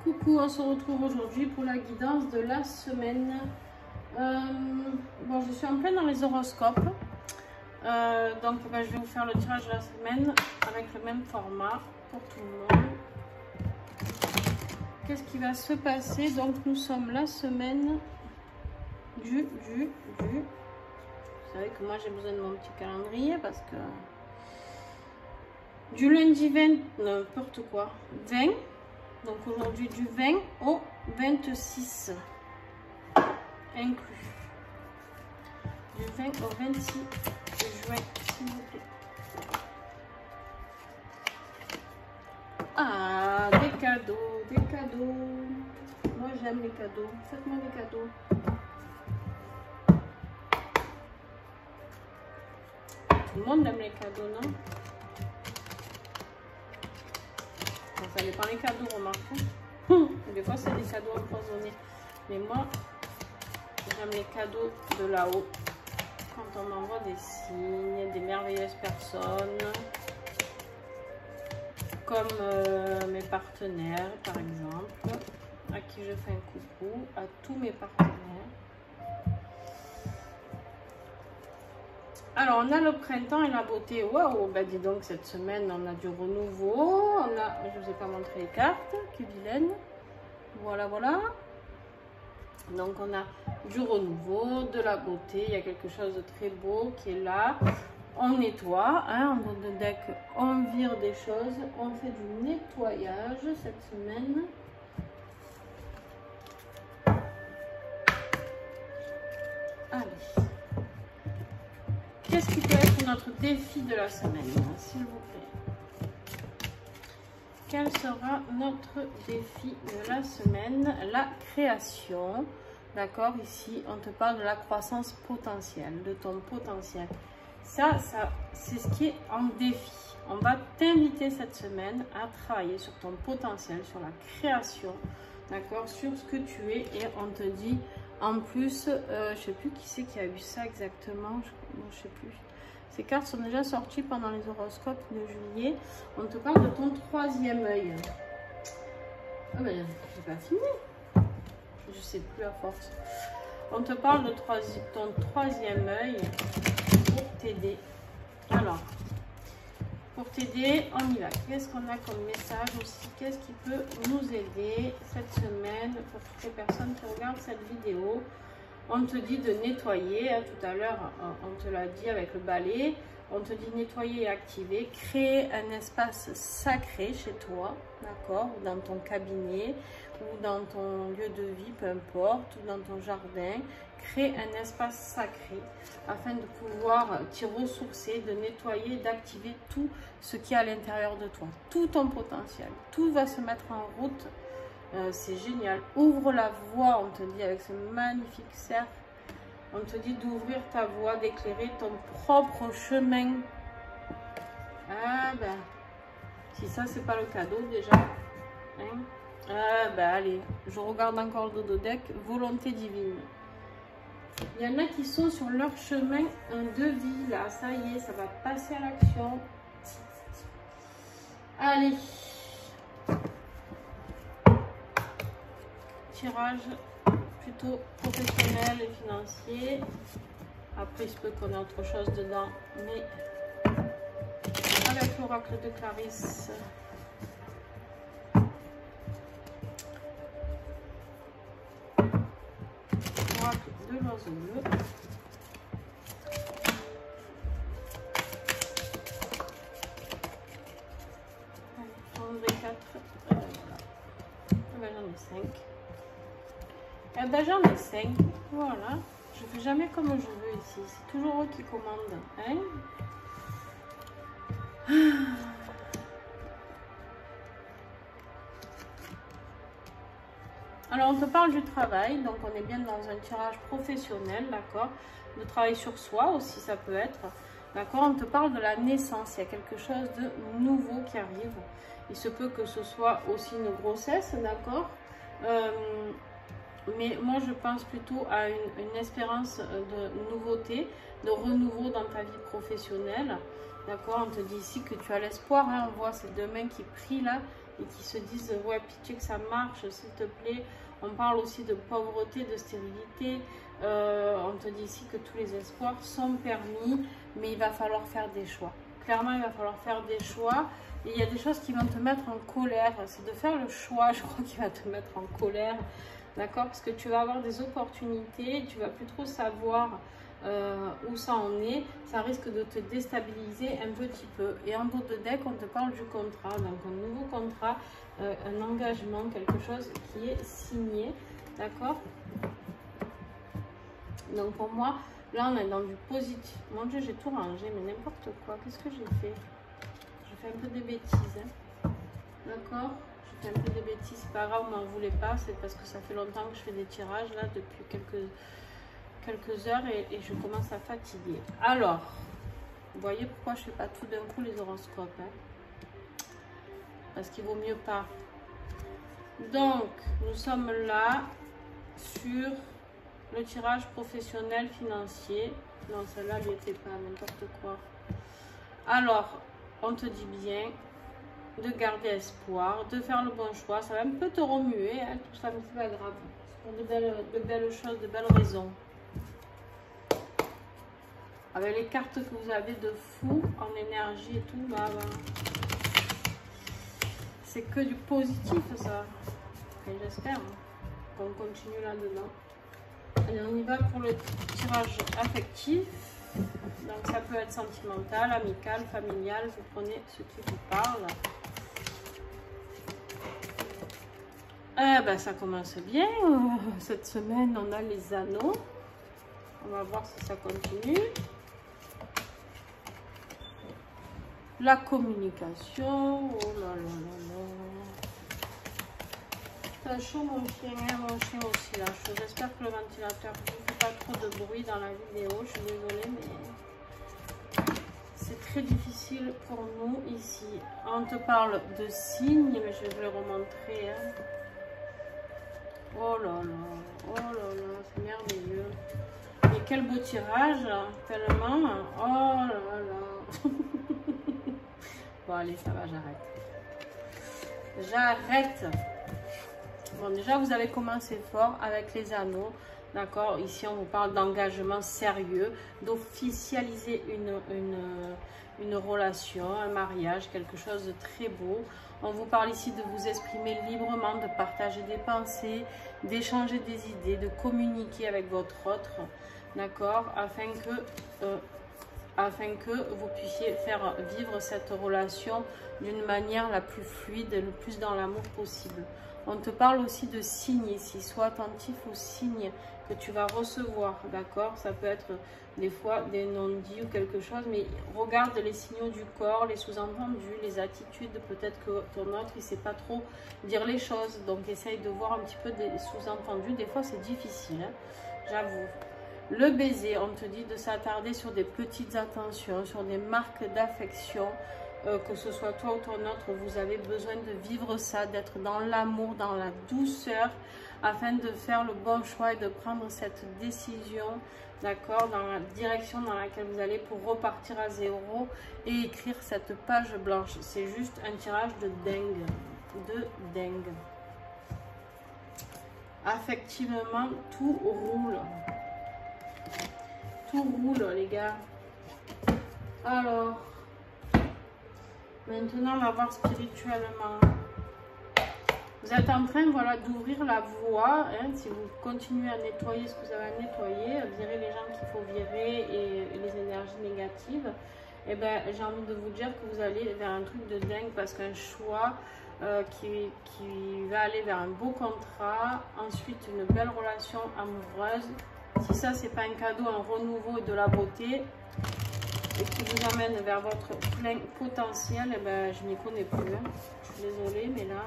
Coucou, on se retrouve aujourd'hui pour la guidance de la semaine. Bon, je suis en plein dans les horoscopes. Donc, je vais vous faire le tirage de la semaine avec le même format pour tout le monde. Qu'est-ce qui va se passer? Donc, nous sommes la semaine du... Vous savez que moi, j'ai besoin de mon petit calendrier parce que... Du lundi 20... N'importe quoi. 20. Donc aujourd'hui du 20 au 26 inclus. Du 20 au 26 juin, s'il vous plaît. Ah, des cadeaux, des cadeaux. Moi j'aime les cadeaux. Faites-moi des cadeaux. Tout le monde aime les cadeaux, non? Ça dépend les cadeaux, remarquez. Des fois, c'est des cadeaux empoisonnés. Mais moi, j'aime les cadeaux de là-haut. Quand on m'envoie des signes, des merveilleuses personnes. Comme mes partenaires, par exemple. À qui je fais un coucou. À tous mes partenaires. Alors, on a le printemps et la beauté. Waouh, bah dis donc, cette semaine, on a du renouveau. Je ne vous ai pas montré les cartes, qui vilaine. Voilà, voilà. Donc, on a du renouveau, de la beauté. Il y a quelque chose de très beau qui est là. On nettoie, hein, en mode deck, on vire des choses. On fait du nettoyage cette semaine. Allez. Qu'est-ce qui peut être notre défi de la semaine, s'il vous plaît? Quel sera notre défi de la semaine? La création. D'accord, ici, on te parle de la croissance potentielle, de ton potentiel. Ça c'est ce qui est en défi. On va t'inviter cette semaine à travailler sur ton potentiel, sur la création, d'accord, sur ce que tu es. Et on te dit... En plus, je ne sais plus qui c'est qui a eu ça exactement. Je sais plus. Ces cartes sont déjà sorties pendant les horoscopes de juillet. On te parle de ton troisième œil. Ah ben, j'ai pas fini. Je sais plus à force. On te parle de ton troisième œil pour t'aider. Alors, pour t'aider, on y va. Qu'est-ce qu'on a comme message aussi? Qu'est-ce qui peut nous aider cette semaine pour toutes les personnes qui regardent cette vidéo? On te dit de nettoyer. Tout à l'heure, on te l'a dit avec le balai. On te dit nettoyer et activer. Créer un espace sacré chez toi, d'accord? Ou dans ton cabinet, ou dans ton lieu de vie, peu importe, ou dans ton jardin. Créer un espace sacré afin de pouvoir t'y ressourcer, de nettoyer, d'activer tout ce qui est à l'intérieur de toi, tout ton potentiel. Tout va se mettre en route, c'est génial. Ouvre la voie, on te dit avec ce magnifique cercle, on te dit d'ouvrir ta voie, d'éclairer ton propre chemin. Ah ben, si ça c'est pas le cadeau déjà, hein? Ah ben allez, je regarde encore le dodo deck, volonté divine. Il y en a qui sont sur leur chemin de vie, là, ça y est, ça va passer à l'action. Allez. Tirage plutôt professionnel et financier. Après, il se peut qu'on ait autre chose dedans, mais avec l'oracle de Clarisse. De l'oiseau bleu. J'en ai 4. Voilà. Ben, j'en ai 5. Eh ben, j'en ai 5. Voilà. Je fais jamais comme je veux ici. C'est toujours eux qui commandent. Hein? Alors, on te parle du travail, donc on est bien dans un tirage professionnel, d'accord? De travail sur soi aussi, ça peut être, d'accord? On te parle de la naissance, il y a quelque chose de nouveau qui arrive. Il se peut que ce soit aussi une grossesse, d'accord? Mais moi, je pense plutôt à une espérance de nouveauté, de renouveau dans ta vie professionnelle, d'accord? On te dit ici que tu as l'espoir, hein? On voit ces deux mains qui prient là. et qui se disent ouais, pitié que ça marche, s'il te plaît. On parle aussi de pauvreté, de stérilité. On te dit ici que tous les espoirs sont permis, mais il va falloir faire des choix. Clairement, il va falloir faire des choix. Et il y a des choses qui vont te mettre en colère. C'est de faire le choix, je crois, qui va te mettre en colère. D'accord? Parce que tu vas avoir des opportunités, tu vas plus trop savoir où ça en est. Ça risque de te déstabiliser un petit peu. Et en dos de deck, on te parle du contrat. Donc, un nouveau contrat, un engagement, quelque chose qui est signé. D'accord? Donc, pour moi, là, on est dans du positif. Mon Dieu, j'ai tout rangé, mais n'importe quoi. Qu'est-ce que j'ai fait? J'ai fait un peu des bêtises. Hein. D'accord? J'ai fait un peu des bêtises. C'est pas grave, on m'en voulait pas. C'est parce que ça fait longtemps que je fais des tirages, là, depuis quelques heures. Et je commence à fatiguer. Alors, vous voyez pourquoi je fais pas tout d'un coup les horoscopes. Hein? Parce qu'il vaut mieux pas. Donc, nous sommes là sur le tirage professionnel financier. Non, celle-là, lui était pas, n'importe quoi. Alors, on te dit bien de garder espoir, de faire le bon choix. Ça va un peu te remuer, hein, tout ça, mais c'est pas grave. C'est pour de belles choses, de belles raisons. Avec les cartes que vous avez de fou en énergie et tout, bah, c'est que du positif, ça. Et j'espère qu'on continue là-dedans. Allez, on y va pour le tirage affectif. Donc, ça peut être sentimental, amical, familial. Vous prenez ce qui vous parle. Ben, ça commence bien. Cette semaine, on a les anneaux. On va voir si ça continue. La communication. Oh là là là là. T'as chaud mon chien, hein, mon chien aussi là. J'espère que le ventilateur ne fait pas trop de bruit dans la vidéo. Je suis désolée, mais c'est très difficile pour nous ici. On te parle de signes, mais je vais vous le remontrer. Hein. Oh là là, oh là là, c'est merveilleux. Et quel beau tirage, tellement. Oh là là. Bon allez, ça va, j'arrête. J'arrête. Bon, déjà, vous avez commencé fort avec les anneaux, d'accord? Ici, on vous parle d'engagement sérieux, d'officialiser une relation, un mariage, quelque chose de très beau. On vous parle ici de vous exprimer librement, de partager des pensées, d'échanger des idées, de communiquer avec votre autre, d'accord? Afin que vous puissiez faire vivre cette relation d'une manière la plus fluide, le plus dans l'amour possible. On te parle aussi de signes ici, sois attentif aux signes que tu vas recevoir, d'accord? Ça peut être des fois des non-dits ou quelque chose, mais regarde les signaux du corps, les sous-entendus, les attitudes. Peut-être que ton autre, il ne sait pas trop dire les choses, donc essaye de voir un petit peu des sous-entendus. Des fois, c'est difficile, hein, j'avoue. Le baiser, on te dit de s'attarder sur des petites attentions, sur des marques d'affection. Que ce soit toi ou ton autre, vous avez besoin de vivre ça, d'être dans l'amour, dans la douceur, afin de faire le bon choix et de prendre cette décision, d'accord, dans la direction dans laquelle vous allez pour repartir à zéro et écrire cette page blanche. C'est juste un tirage de dingue. Affectivement, tout roule. Tout roule, les gars. Alors... Maintenant, on va voir spirituellement. Vous êtes en train, voilà, d'ouvrir la voie. Hein, si vous continuez à nettoyer ce que vous avez à nettoyer, à virer les gens qu'il faut virer et les énergies négatives, eh ben, j'ai envie de vous dire que vous allez vers un truc de dingue parce qu'un choix qui va aller vers un beau contrat, ensuite une belle relation amoureuse. Si ça, c'est pas un cadeau, un renouveau et de la beauté, et qui vous amène vers votre plein potentiel, eh ben, je n'y connais plus. Hein. Je suis désolée, mais là...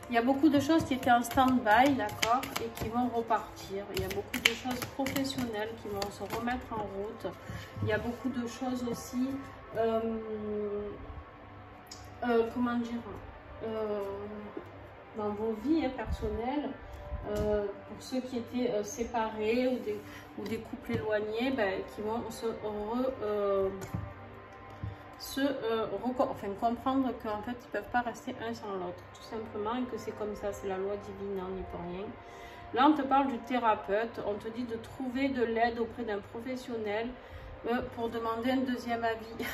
Il y a beaucoup de choses qui étaient en stand-by, d'accord, et qui vont repartir. Il y a beaucoup de choses professionnelles qui vont se remettre en route. Il y a beaucoup de choses aussi... comment dire, dans vos vies personnelles, pour ceux qui étaient séparés ou des couples éloignés, ben, qui vont comprendre qu'en fait ils ne peuvent pas rester un sans l'autre, tout simplement, et que c'est comme ça, c'est la loi divine, on n'y peut rien. Là, on te parle du thérapeute, on te dit de trouver de l'aide auprès d'un professionnel pour demander un deuxième avis.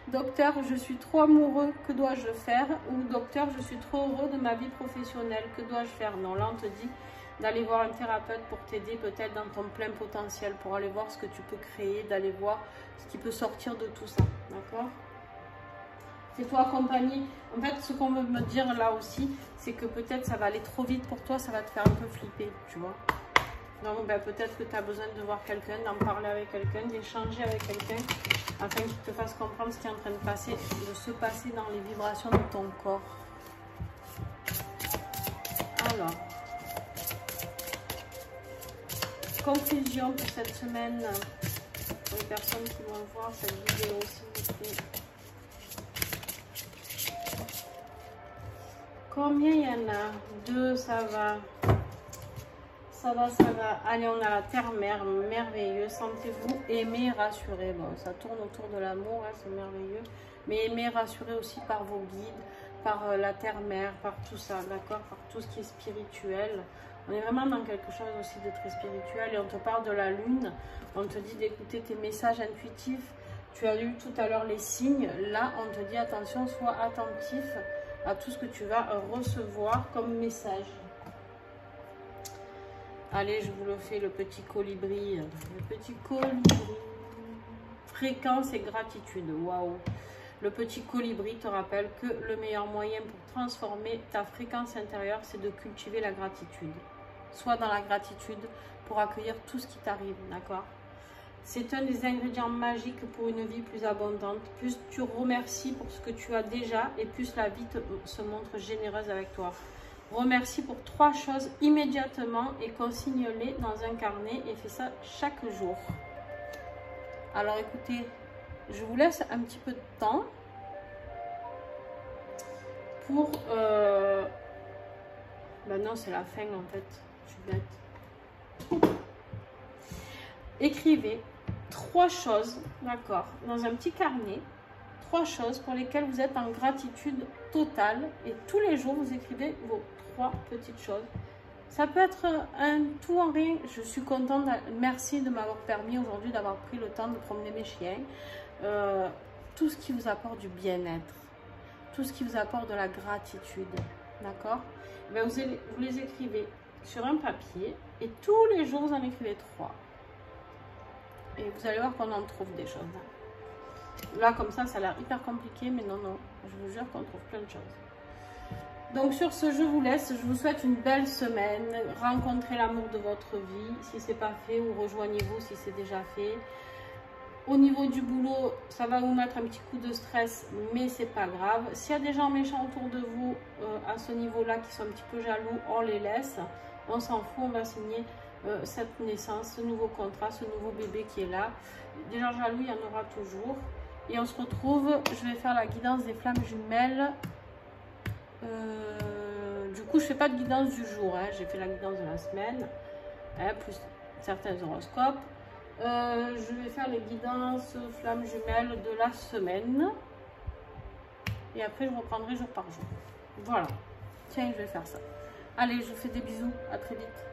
Docteur, je suis trop amoureux, que dois-je faire? Ou docteur, je suis trop heureux de ma vie professionnelle, que dois-je faire? Non, là, on te dit d'aller voir un thérapeute pour t'aider peut-être dans ton plein potentiel, pour aller voir ce que tu peux créer, d'aller voir ce qui peut sortir de tout ça, d'accord? Fais-toi accompagner. En fait, ce qu'on veut me dire là aussi, c'est que peut-être ça va aller trop vite pour toi, ça va te faire un peu flipper, tu vois. Donc, ben, peut-être que tu as besoin de voir quelqu'un, d'en parler avec quelqu'un, d'échanger avec quelqu'un, afin qu'il te fasse comprendre ce qui est en train de se passer dans les vibrations de ton corps. Alors, conclusion pour cette semaine, pour les personnes qui vont voir cette vidéo, s'il vous plaît. Combien il y en a? 2, ça va. Ça va, ça va. Allez, on a la terre-mère, merveilleux. Sentez-vous aimé, rassuré. Bon, ça tourne autour de l'amour, hein, c'est merveilleux. Mais aimé, rassuré aussi par vos guides, par la terre-mère, par tout ça, d'accord? Par tout ce qui est spirituel. On est vraiment dans quelque chose aussi de très spirituel. Et on te parle de la lune. On te dit d'écouter tes messages intuitifs. Tu as lu tout à l'heure les signes. Là, on te dit attention, sois attentif à tout ce que tu vas recevoir comme message. Allez, je vous le fais, le petit colibri. Le petit colibri. Fréquence et gratitude. Waouh. Le petit colibri te rappelle que le meilleur moyen pour transformer ta fréquence intérieure, c'est de cultiver la gratitude. Sois dans la gratitude pour accueillir tout ce qui t'arrive, d'accord? C'est un des ingrédients magiques pour une vie plus abondante. Plus tu remercies pour ce que tu as déjà et plus la vie se montre généreuse avec toi. Remercie pour 3 choses immédiatement et consigne-les dans un carnet et fais ça chaque jour. Alors écoutez, je vous laisse un petit peu de temps pour... Ben non, c'est la fin en fait, je suis bête. Écrivez 3 choses, d'accord, dans un petit carnet. 3 choses pour lesquelles vous êtes en gratitude totale et tous les jours vous écrivez vos 3 petites choses. Ça peut être un tout en rien. Je suis contente, merci de m'avoir permis aujourd'hui d'avoir pris le temps de promener mes chiens. Tout ce qui vous apporte du bien-être, tout ce qui vous apporte de la gratitude, d'accord? Ben vous les écrivez sur un papier et tous les jours vous en écrivez 3. Et vous allez voir qu'on en trouve des choses. Là, comme ça a l'air hyper compliqué, mais non, non, je vous jure qu'on trouve plein de choses. Donc sur ce, je vous laisse, je vous souhaite une belle semaine, rencontrez l'amour de votre vie, si ce n'est pas fait, ou rejoignez-vous si c'est déjà fait. Au niveau du boulot, ça va vous mettre un petit coup de stress, mais c'est pas grave. S'il y a des gens méchants autour de vous, à ce niveau-là, qui sont un petit peu jaloux, on les laisse, on s'en fout, on va signer cette naissance, ce nouveau contrat, ce nouveau bébé qui est là. Des gens jaloux, il y en aura toujours. Et on se retrouve, je vais faire la guidance des flammes jumelles. Du coup, je fais pas de guidance du jour, hein. J'ai fait la guidance de la semaine, hein, plus certains horoscopes. Je vais faire les guidances flammes jumelles de la semaine. Et après, je reprendrai jour par jour. Voilà. Tiens, je vais faire ça. Allez, je vous fais des bisous. À très vite.